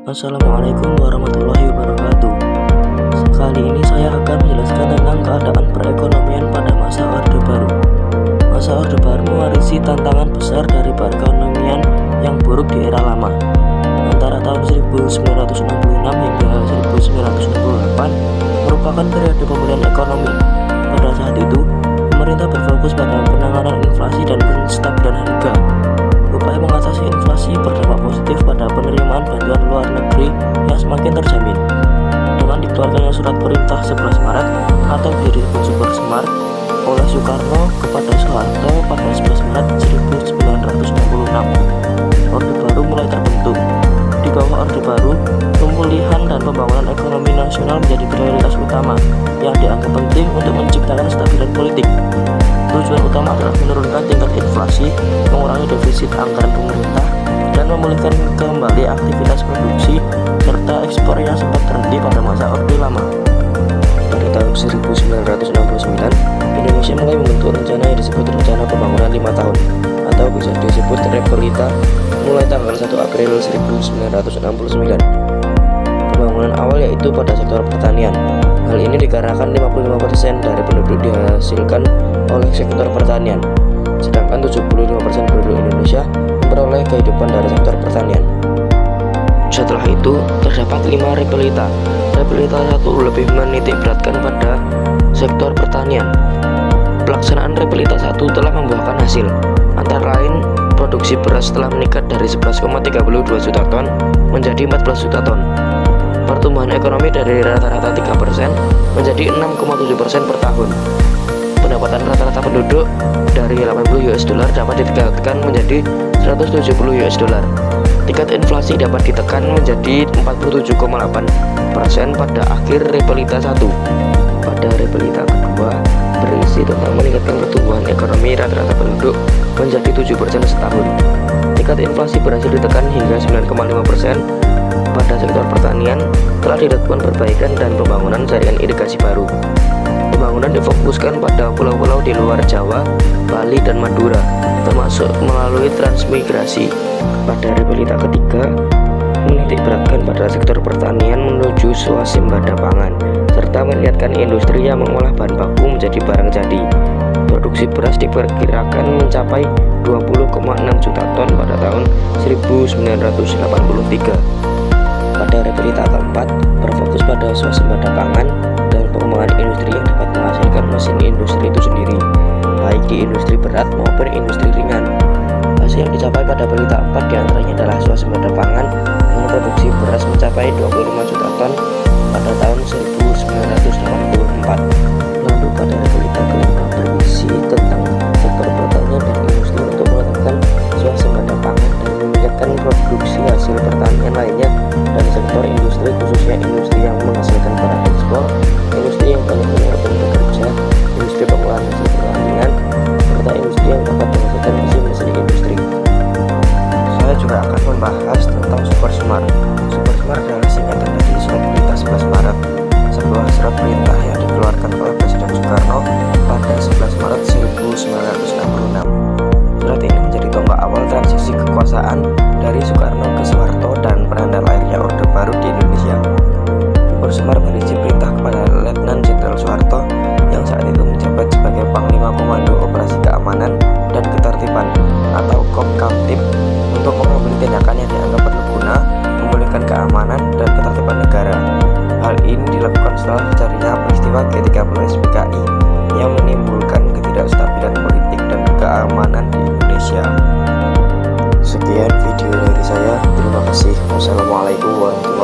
Assalamualaikum warahmatullahi wabarakatuh. Kali ini saya akan menjelaskan tentang keadaan perekonomian pada masa Orde Baru. Masa Orde Baru mewarisi tantangan besar dari perekonomian yang buruk di era lama. Antara tahun 1966 hingga 1968 merupakan periode pemulihan ekonomi. Pada saat itu, pemerintah berfokus pada penanganan inflasi dan penstabilan harga. Upaya mengatasi inflasi berdampak positif pada penerimaan bantuan luar negeri yang semakin terjamin. Dengan dikeluarkannya surat perintah 11 Maret atau disebut Super Semar oleh Soekarno kepada Soeharto pada 11 Maret 1966, Orde Baru mulai terbentuk. Di bawah Orde Baru, pemulihan dan pembangunan ekonomi nasional menjadi prioritas utama yang dianggap penting untuk menciptakan stabilitas politik. Tujuan utama adalah menurunkan tingkat inflasi, mengurangi defisit anggaran pemerintah, dan memulihkan kembali aktivitas produksi serta ekspor yang sempat terhenti pada masa Orde Lama. Pada tahun 1969, Indonesia mulai membentuk rencana yang disebut Rencana Pembangunan 5 Tahun atau bisa disebut Repelita mulai tanggal 1 April 1969. Pembangunan awal yaitu pada sektor pertanian. Hal ini dikarenakan 55% dari penduduk dihasilkan oleh sektor pertanian, sedangkan 75% penduduk Indonesia memperoleh kehidupan dari sektor pertanian. Setelah itu, terdapat 5 repelita. Repelita 1 lebih menitik beratkan pada sektor pertanian. Pelaksanaan repelita 1 telah membuahkan hasil, antara lain produksi beras telah meningkat dari 11,32 juta ton menjadi 14 juta ton. Pertumbuhan ekonomi dari rata-rata 3% menjadi 6,7% per tahun. Pendapatan rata-rata penduduk dari 80 US dollar dapat ditingkatkan menjadi 170 US dollar. Tingkat inflasi dapat ditekan menjadi 47,8% pada akhir repelita 1. Pada repelita kedua berisi tentang meningkatkan pertumbuhan ekonomi rata-rata penduduk menjadi 7% setahun. Tingkat inflasi berhasil ditekan hingga 9,5%. Pada sektor pertanian telah dilakukan perbaikan dan pembangunan jaringan irigasi baru. Pembangunan difokuskan pada pulau-pulau di luar Jawa, Bali, dan Madura, termasuk melalui transmigrasi. Pada repelita ketiga, menitik beratkan pada sektor pertanian menuju swasembada pangan, serta melihatkan industri yang mengolah bahan baku menjadi barang jadi. Produksi beras diperkirakan mencapai 20,6 juta ton pada tahun 1983. Pada repelita keempat, berfokus pada swasembada pangan dan pengembangan industri yang dapat menghasilkan mesin industri itu sendiri, baik di industri berat maupun industri ringan. Hasil yang dicapai pada repelita 4 diantaranya adalah swasembada pangan dengan produksi beras mencapai 25 juta ton pada tahun 1984. Lalu pada repelita kelima berisi tentang sektor pertanian dan industri untuk menetapkan swasembada pangan dan meningkatkan produksi hasil pertanian lainnya, dan sektor industri khususnya industri yang menghasilkan barang ekspor, industri yang banyak menyerap tenaga kerja, industri pengolahan hasil pertanian, serta industri yang dapat menghasilkan mesin industri. Saya juga akan membahas tentang Super Semar. Super Semar adalah singkatan dari Surat Perintah 11 Maret, sebuah surat perintah yang dikeluarkan oleh Presiden Soekarno pada 11 Maret 1966. Surat ini menjadi tonggak awal transisi kekuasaan dari Soekarno ke Soeharto dan penanda lahirnya Orde Baru di Indonesia. Super Semar berisi perintah kepada Letnan Jenderal Soeharto yang saat itu menjabat sebagai Panglima Komando Operasi Keamanan dan Ketertiban atau Kopkamtib untuk mengambil tindakan yang dianggap berguna memulihkan keamanan dan ketertiban negara. Hal ini dilakukan setelah terjadinya peristiwa G30 SPKI yang menimbulkan ketidakstabilan politik dan keamanan di Indonesia. Sekian video dari saya. Terima kasih. Wassalamualaikum warahmatullahi wabarakatuh.